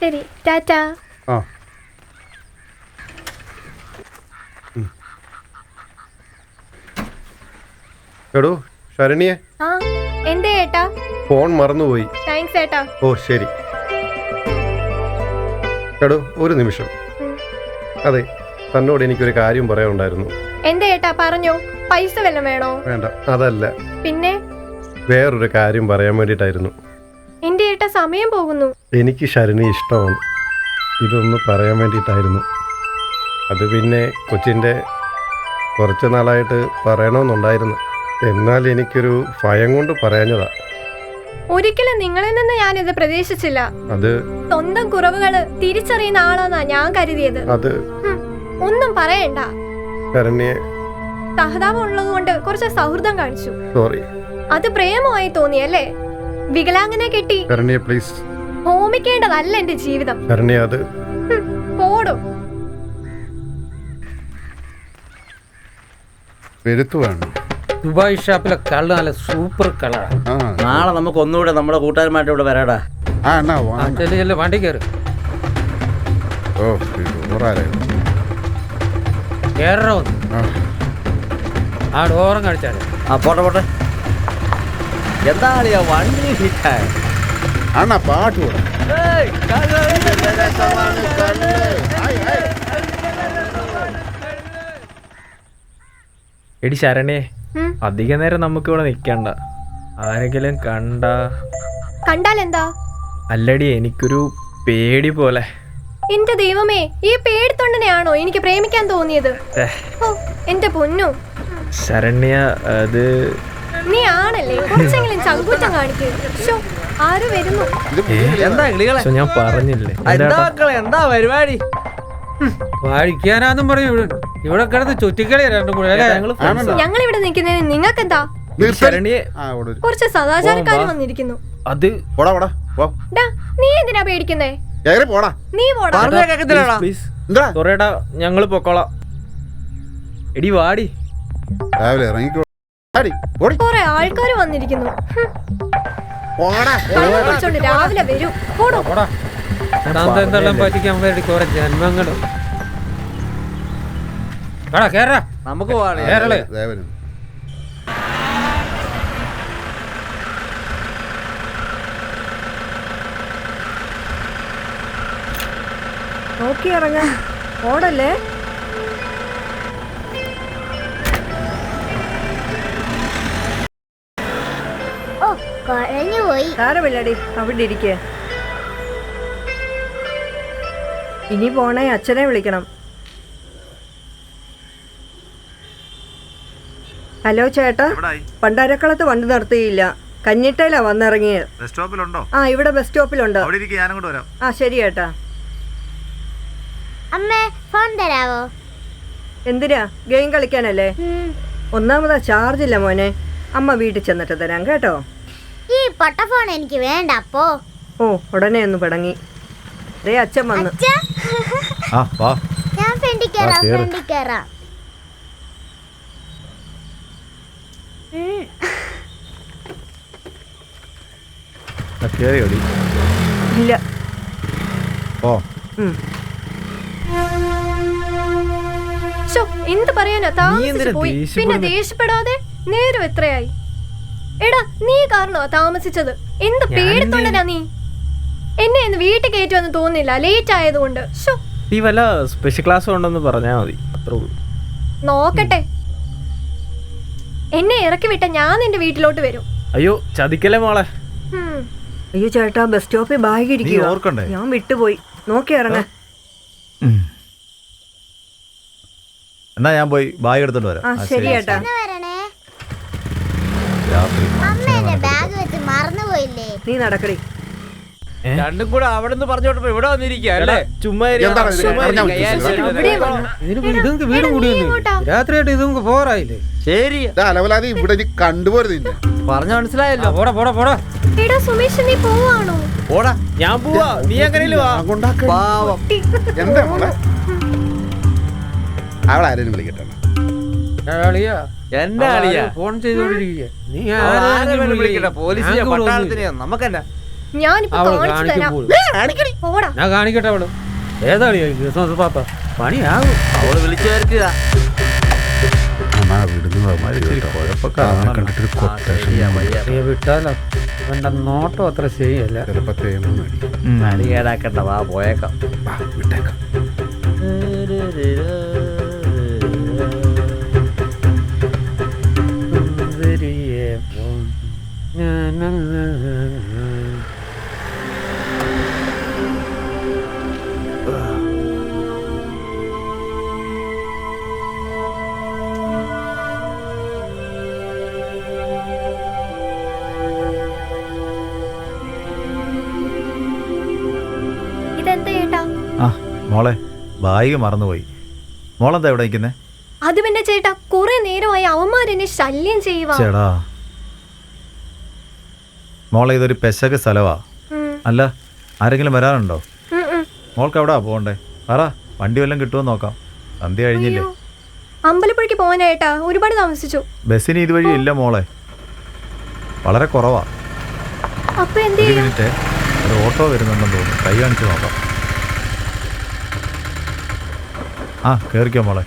ശരി, ടാറ്റാ. ആ എടോ ശരണ്യെ, ആ എന്തേ ഏട്ടാ? ഫോൺ മറന്നുപോയി. താങ്ക്സ് ഏട്ടാ. ഓ ശരി. എടോ ഒരു നിമിഷം. അതെ, തന്നോട് എനിക്കൊരു കാര്യം പറയാനുണ്ടായിരുന്നു. എന്തേ ഏട്ടാ, പറഞ്ഞോ. പൈസ വല്ലതും വേണോ? വേണ്ട, അതല്ല. പിന്നെ വേറൊരു കാര്യം പറയാൻ വേണ്ടിയിട്ടായിരുന്നു. എന്റെ ഏട്ടാ, സമയം പോകുന്നു. എനിക്ക് ശരണി ഇഷ്ടമാണ്. ഇതൊന്ന് പറയാൻ വേണ്ടിയിട്ടായിരുന്നു. അത് പിന്നെ കൊച്ചിൻ്റെ കുറച്ച് നാളായിട്ട് പറയണമെന്നുണ്ടായിരുന്നു. എന്നാൽ എനിക്കൊരു ഭയം കൊണ്ട് പറയാഞ്ഞതാ. ഒരിക്കലും നിങ്ങളിൽ നിന്ന് ഞാനിത് പ്രതീക്ഷിച്ചില്ല. അത് സ്വന്തം കുറവുകള് തിരിച്ചറിയുന്ന ആളാന്നാ ഞാൻ കരുതിയത്. അത് ഒന്നും പറയണ്ട. ശരണ്യെ, സഹതാപം ഉള്ളത് കൊണ്ട് കുറച്ച് സൗഹൃദം കാണിച്ചു. സോറി. അത് പ്രേമമായി തോന്നിയല്ലേ? വികലാംഗനെ കെട്ടി ശരണ്യെ പ്ലീസ്. ഹോമിക്കേണ്ടതല്ല എന്റെ ജീവിതം. ശരണ്യെ, അത് പോടും. വെരുത്തു വേണം. ദുബായ് ഷാപ്പിലെ കള്ള് നല്ല സൂപ്പർ കളറാണ്. നാളെ നമുക്ക് ഒന്നുകൂടെ നമ്മുടെ കൂട്ടുകാരുമായിട്ട് ഇവിടെ വരാടാ. ചെല്ലു വണ്ടി കയറി കേറോ ആ ഡോറും കഴിച്ചാല്. ആ പോട്ടെ പോട്ടെ. എന്താ വണ്ടി ഹിറ്റായ പാട്ട് എടി ശരണേ, അധിക നേരം നമുക്ക് ഇവിടെ നിൽക്കണ്ട. ആരെങ്കിലും കണ്ടാലെന്താ? അല്ലടി, എനിക്കൊരു പേടി പോലെ. എന്റെ ദൈവമേ, ഈ പേടിത്തൊണ്ടനെയാണോ എനിക്ക് പ്രേമിക്കാൻ തോന്നിയത്? എന്റെ പൊന്നു ശരണ്യ, അത് നീ ആണല്ലേ? കുറച്ചെങ്കിലും ചങ്കൂറ്റം കാണിക്കൂ. ആര് വരുന്നു? എന്താ ഞാൻ പറഞ്ഞില്ലേ എന്താ പരിപാടി? വാഴിക്കാനാന്നും പറയും. ഇവിടെ കിടന്ന് ചുറ്റിക്കളി രണ്ടും കൂടെ. ഞങ്ങൾ ഇവിടെ നിൽക്കുന്നതിന് നിങ്ങൾക്കെന്താ? ശരണ്യെ, കുറച്ച് സദാചാരക്കാര് വന്നിരിക്കുന്നു. അത് നീ എന്തിനാ പേടിക്കുന്നേ? നീ പോടാ, ഞങ്ങള് പൊക്കോളാം. എടി വാടി. കൊറേ ആൾക്കാര് വന്നിരിക്കുന്നു. രാവിലെ വരും. എന്തെല്ലാം പറ്റിക്കാൻ വേണ്ടി കുറെ ജന്മങ്ങളും. നമുക്ക് നോക്കി ഇറങ്ങാം. ഓടല്ലേ? സാരമില്ലടി, അവിടെ ഇരിക്കേ. ഇനി പോണേ അച്ഛനെ വിളിക്കണം. ഹലോ ചേട്ടാ, പണ്ടാരക്കളത്ത് വണ്ടി നിർത്തിയില്ല. കഞ്ഞിട്ടയിലാ വന്നിറങ്ങിയത്. ആ, ഇവിടെ ബസ് സ്റ്റോപ്പിലുണ്ട്. ആ ശരി ചേട്ടാ. എന്തിനാ? ഗെയിം കളിക്കാനല്ലേ? ഒന്നാമതാ ചാർജ് ഇല്ല മോനെ. അമ്മ വീട്ടിൽ ചെന്നിട്ട് തരാം കേട്ടോ. ഈ പൊട്ടഫോൺ എനിക്ക് വേണ്ട. അപ്പോ ഓ, ഉടനെ ഒന്ന് പിടങ്ങി. ദേ അച്ഛൻ വന്നു. ഞാൻ ഫ്രണ്ടിൽ കേറാം. ഇല്ല. എന്ത് പറയാനാ? താമസിച്ചു പോയി. പിന്നെ ദേഷ്യപ്പെടാതെ. നേരം എത്രയായി? എടാ, നീ കാരണോ താമസിച്ചത്? എന്ത് പേടിത്തൊണ്ടനാ നീ? എന്നെ ഇന്ന് വീട്ടിൽ കയറ്റുമെന്ന് തോന്നില്ല, ലേറ്റ് ആയതുകൊണ്ട്. നീ വല്ല സ്പെഷ്യൽ ക്ലാസ് ഉണ്ടെന്ന് പറഞ്ഞാ മതി. നോക്കട്ടെ. എന്നെ ഇറക്കി വിട്ട ഞാൻ നിന്റെ വീട്ടിലോട്ട് വരും. അയ്യോ ചതിക്കല്ലേ മോളെ. അയ്യോ ചേട്ടാ, ബസ് സ്റ്റോപ്പിൽ ബാഗ് ഇരിക്കുക. ഞാൻ വിട്ടുപോയി. നോക്കി ഇറങ്ങ. എന്നാ ഞാൻ പോയി ബാഗ് എടുത്തോണ്ട് വരാം. ശരി ചേട്ടാ. നീ നടക്കടി. രണ്ടും കൂടെ അവിടെ നിന്ന് പറഞ്ഞോട്ടപ്പോ ഇവിടെ വന്നിരിക്കല്ലേ? ചുമ്മാ വീടും കൂടി രാത്രിയായിട്ട് ഇതും പോറായില്ലേ? ശരി, ഇവിടെ കണ്ടുപോരുന്നില്ല. പറഞ്ഞ മനസ്സിലായല്ലോ. പോടാ പോടാ പോടാ. എടാ സുമേഷ്, നീ പോവാണോ? പോടാ, ഞാൻ പോവാ. നീ എങ്ങനെയും പാവം. എന്താ അവളാരും വിളിക്കട്ടെ. എന്നെ അളിയാ ഫോൺ ചെയ്തോണ്ടിരിക്കുക. നീ പോലീസിനെ പട്ടാളത്തിനെയോ നമുക്കെന്നാ? ഞാനിപ്പോ അവള് കാണിച്ചു തരാം. കാണിക്കും പോടാ. ഞാൻ കാണിക്കട്ടെ അവള് ഏതാണ് ക്രിസ്മസ് പാപ്പ പണിയാകും. അവള് വിളിച്ചു വരുത്തിയതാ. കണ്ടിട്ടൊരു കൊട്ടേഷൻ വിട്ടാലോ അവന്റെ നോട്ടം അത്ര ശരിയല്ല. ചിലപ്പോ തേമൊന്നും അടിക്കും. അടി കേടാക്കണ്ട, വാ പോയേക്കാം. വിട്ടേക്കാം. ഇതെന്താ ചേട്ടാ? ആ മോളെ ബാഗ് മറന്നുപോയി. മോളെന്താ ഇവിടെ നിൽക്കുന്നേ? അത് പിന്നെ ചേട്ടാ, കുറെ നേരമായി അവന്മാരെന്നെ ശല്യം ചെയ്യുവാ. ചേടാ മോളെ ഇതൊരു പെശക സ്ഥലവാ. അല്ല ആരെങ്കിലും വരാനുണ്ടോ? മോൾക്ക് എവിടാ പോകണ്ടേ? പറ, വണ്ടി വല്ലതും കിട്ടുമോ നോക്കാം. സന്ധ്യ കഴിഞ്ഞില്ലേ? അമ്പലപ്പുഴയ്ക്ക് പോകാനായിട്ടാ, ഒരുപാട് താമസിച്ചു. ബസ്സിന് ഇതുവഴി ഇല്ല മോളെ, വളരെ കുറവാ. അപ്പൊ എന്ത് ഒരു ചെയ്യും? മിനിറ്റ്, ഒരു ഓട്ടോ വരുന്നുണ്ടെന്ന് തോന്നുന്നു. കൈ കാണിച്ച് നോക്കാം. ആ കയറിക്കോ മോളെ.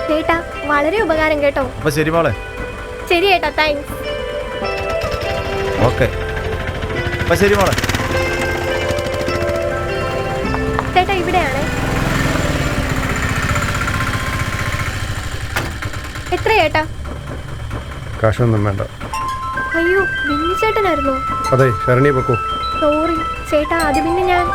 ചേട്ടാ വളരെ ഉപകാരം കേട്ടോ. അപ്പൊ ശരി മോളെ. ശരി ചേട്ടാ, താങ്ക്സ്. ഓക്കെ അപ്പൊ ശരി മോളെ. ചേട്ടാ ഇവിടെയാണേ. എത്ര ചേട്ടാ? കാശൊന്നും വേണ്ട. അയ്യോ ബിന്നി ചേട്ടനായിരുന്നോ? അതെ, ശരണി പൊക്കോ. സോറി ചേട്ടാ, അത് പിന്നെ ഞാൻ